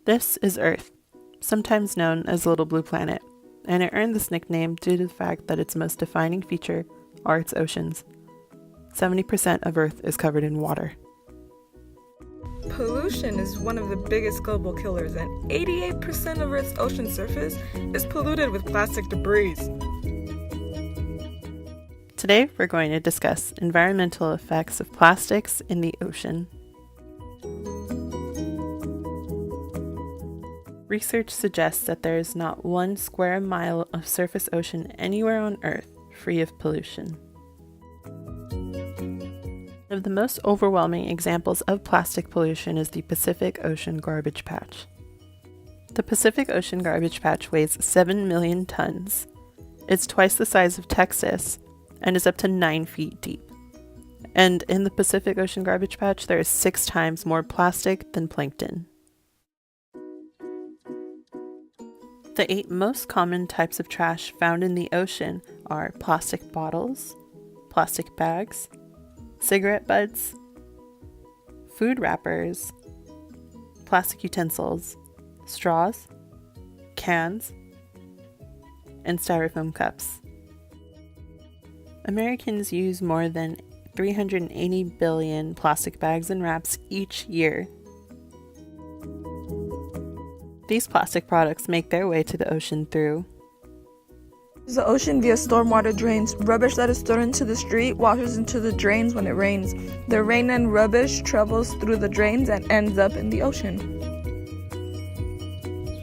This is Earth, sometimes known as Little Blue Planet, and it earned this nickname due to the fact that its most defining feature are its oceans. 70% of Earth is covered in water. Pollution is one of the biggest global killers, and 88% of Earth's ocean surface is polluted with plastic debris. Today, we're going to discuss environmental effects of plastics in the ocean. Research suggests that there is not 1 square mile of surface ocean anywhere on Earth free of pollution. One of the most overwhelming examples of plastic pollution is the Pacific Ocean garbage patch. The Pacific Ocean garbage patch weighs 7 million tons. It's twice the size of Texas and is up to 9 feet deep. And in the Pacific Ocean garbage patch, there is 6 times more plastic than plankton. The 8 most common types of trash found in the ocean are plastic bottles, plastic bags, cigarette butts, food wrappers, plastic utensils, straws, cans, and styrofoam cups. Americans use more than 380 billion plastic bags and wraps each year. These plastic products make their way to the ocean through The ocean via stormwater drains. Rubbish that is thrown into the street washes into the drains when it rains. The rain and rubbish travels through the drains and ends up in the ocean.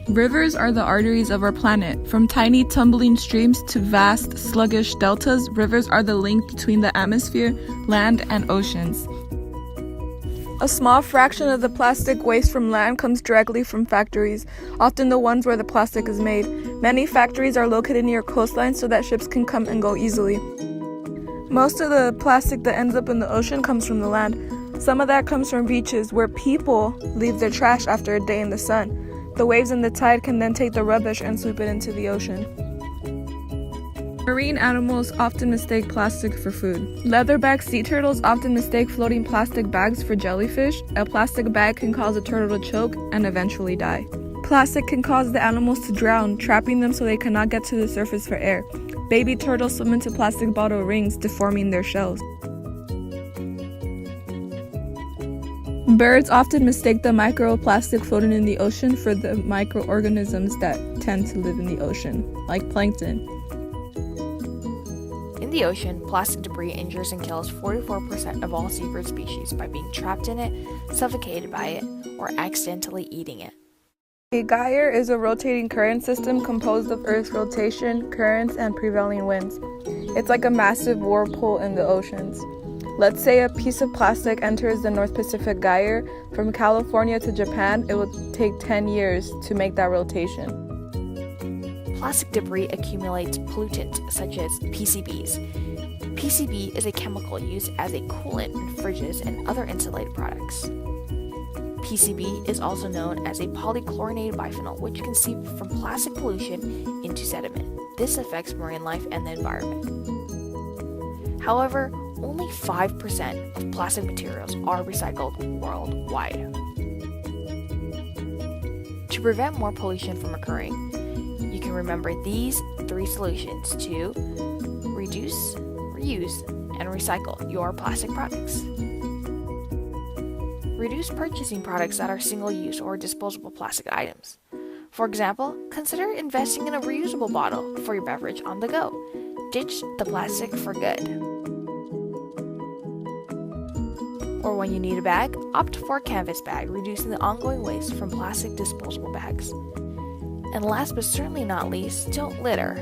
Rivers are the arteries of our planet. From tiny tumbling streams to vast, sluggish deltas, rivers are the link between the atmosphere, land, and oceans. A small fraction of the plastic waste from land comes directly from factories, often the ones where the plastic is made. Many factories are located near coastlines so that ships can come and go easily. Most of the plastic that ends up in the ocean comes from the land. Some of that comes from beaches where people leave their trash after a day in the sun. The waves and the tide can then take the rubbish and sweep it into the ocean. Marine animals often mistake plastic for food. Leatherback sea turtles often mistake floating plastic bags for jellyfish. A plastic bag can cause a turtle to choke and eventually die. Plastic can cause the animals to drown, trapping them so they cannot get to the surface for air. Baby turtles swim into plastic bottle rings, deforming their shells. Birds often mistake the microplastic floating in the ocean for the microorganisms that tend to live in the ocean, like plankton. In the ocean, plastic debris injures and kills 44% of all seabird species by being trapped in it, suffocated by it, or accidentally eating it. A gyre is a rotating current system composed of Earth's rotation, currents, and prevailing winds. It's like a massive whirlpool in the oceans. Let's say a piece of plastic enters the North Pacific Gyre. From California to Japan, it will take 10 years to make that rotation. Plastic debris accumulates pollutants such as PCBs. PCB is a chemical used as a coolant in fridges and other insulated products. PCB is also known as a polychlorinated biphenyl, which can seep from plastic pollution into sediment. This affects marine life and the environment. However, only 5% of plastic materials are recycled worldwide. To prevent more pollution from occurring, you can remember these 3 solutions to reduce, reuse, and recycle your plastic products. Reduce purchasing products that are single-use or disposable plastic items. For example, consider investing in a reusable bottle for your beverage on the go. Ditch the plastic for good. Or when you need a bag, opt for a canvas bag, reducing the ongoing waste from plastic disposable bags. And last but certainly not least, don't litter.